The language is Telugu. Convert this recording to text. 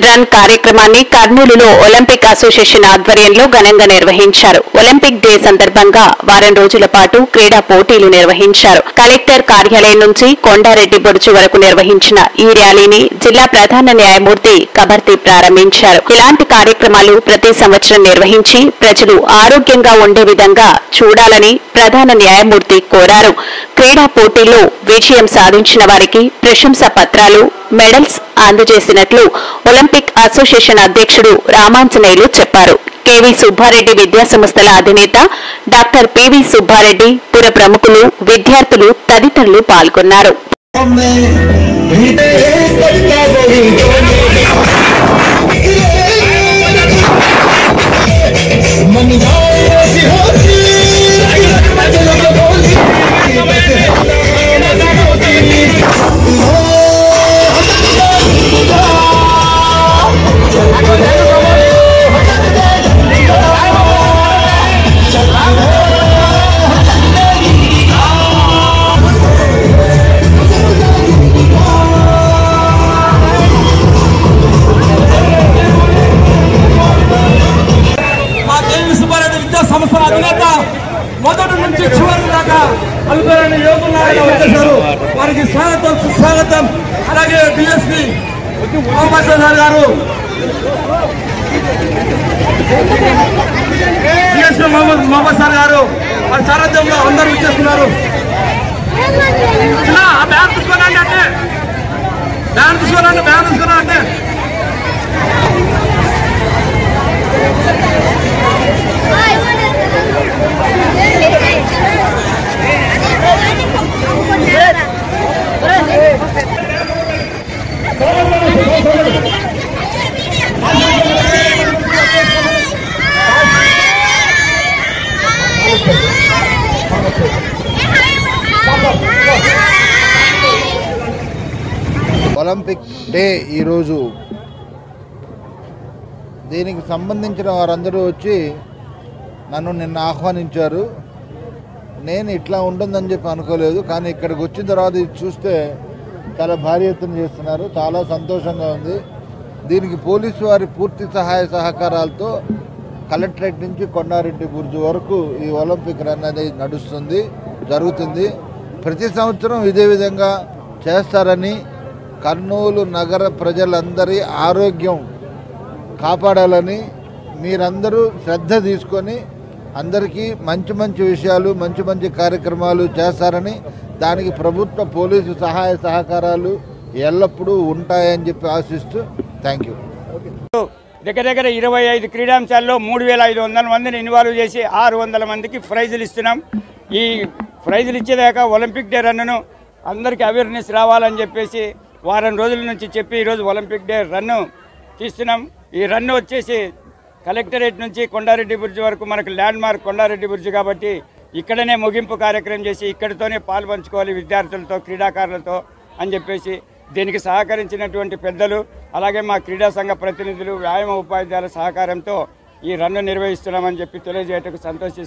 రన్ కార్యక్రమాన్ని కర్నూలులో ఒలింపిక్ అసోసియేషన్ ఆధ్వర్యంలో ఘనంగా నిర్వహించారు. ఒలింపిక్ డే సందర్భంగా వారం రోజుల పాటు క్రీడా పోటీలు నిర్వహించారు. కలెక్టర్ కార్యాలయం నుంచి కొండారెడ్డి బురుజు వరకు నిర్వహించిన ఈ ర్యాలీని జిల్లా ప్రధాన న్యాయమూర్తి కబర్తి ప్రారంభించారు. ఇలాంటి కార్యక్రమాలు ప్రతి సంవత్సరం నిర్వహించి ప్రజలు ఆరోగ్యంగా ఉండే విధంగా చూడాలని ప్రధాన న్యాయమూర్తి కోరారు. క్రీడా పోటీల్లో విజయం సాధించిన వారికి ప్రశంసా పత్రాలు, మెడల్స్ అందజేసినట్లు ఒలింపిక్ అసోసియేషన్ అధ్యక్షుడు రామాంజనేయులు చెప్పారు. కేవీ సుబ్బారెడ్డి విద్యా సంస్థల అధినేత డాక్టర్ పివి సుబ్బారెడ్డి, పుర ప్రముఖులు, విద్యార్థులు తదితరులు పాల్గొన్నారు. మొదటి నుంచి చివరి దాకా అనుకరణ యోగులాగా వచ్చేశారు. వారికి స్వాగతం, సుస్వాగతం. అలాగే డిఎస్పీ మొహమ్మద్ గారు, డిఎస్పీ మొహమ్మద్ సార్ గారు వారి సారథ్యంలో అందరూ వచ్చేస్తున్నారు. బ్యాన్ తీసుకోనండి అంటే బ్యాన్ తీసుకోనండి బ్యాన్ తీసుకున్నారంటే ఒలింపిక్ డే ఈరోజు. దీనికి సంబంధించిన వారందరూ వచ్చి నన్ను నిన్న ఆహ్వానించారు. నేను ఇట్లా ఉంటుందని చెప్పి అనుకోలేదు, కానీ ఇక్కడికి వచ్చిన తర్వాత ఇది చూస్తే చాలా భారీ ఎత్తున చేస్తున్నారు. చాలా సంతోషంగా ఉంది. దీనికి పోలీసు వారి పూర్తి సహాయ సహకారాలతో కలెక్టరేట్ నుంచి కొండారెడ్డి బురుజు వరకు ఈ ఒలింపిక్ రన్ అనేది జరుగుతుంది. ప్రతి సంవత్సరం ఇదే విధంగా చేస్తారని, కర్నూలు నగర ప్రజలందరి ఆరోగ్యం కాపాడాలని మీరందరూ శ్రద్ధ తీసుకొని అందరికీ మంచి మంచి విషయాలు, మంచి మంచి కార్యక్రమాలు చేస్తారని, దానికి ప్రభుత్వ పోలీసు సహాయ సహకారాలు ఎల్లప్పుడూ ఉంటాయని చెప్పి ఆశిస్తూ థ్యాంక్ యూ. దగ్గర 25 క్రీడాంశాల్లో 3500 మందిని ఇన్వాల్వ్ చేసి 600 మందికి ప్రైజులు ఇస్తున్నాం. ఈ ప్రైజులు ఇచ్చేదాకా ఒలింపిక్ డే రన్ను అందరికీ అవేర్నెస్ రావాలని చెప్పేసి వారం రోజుల నుంచి చెప్పి ఈరోజు ఒలింపిక్ డే రన్ను తీస్తున్నాం. ఈ రన్ను వచ్చేసి కలెక్టరేట్ నుంచి కొండారెడ్డి బురుజు వరకు మనకు ల్యాండ్ మార్క్ కొండారెడ్డి బురుజు కాబట్టి ఇక్కడనే ముగింపు కార్యక్రమం చేసి ఇక్కడితోనే పాల్పంచుకోవాలి విద్యార్థులతో, క్రీడాకారులతో అని చెప్పేసి దీనికి సహకరించినటువంటి పెద్దలు, అలాగే మా క్రీడా సంఘ ప్రతినిధులు, వ్యాయామ ఉపాధ్యాయుల సహకారంతో ఈ రన్ను నిర్వహిస్తున్నామని చెప్పి తెలియజేయటకు సంతోషిస్తున్నాం.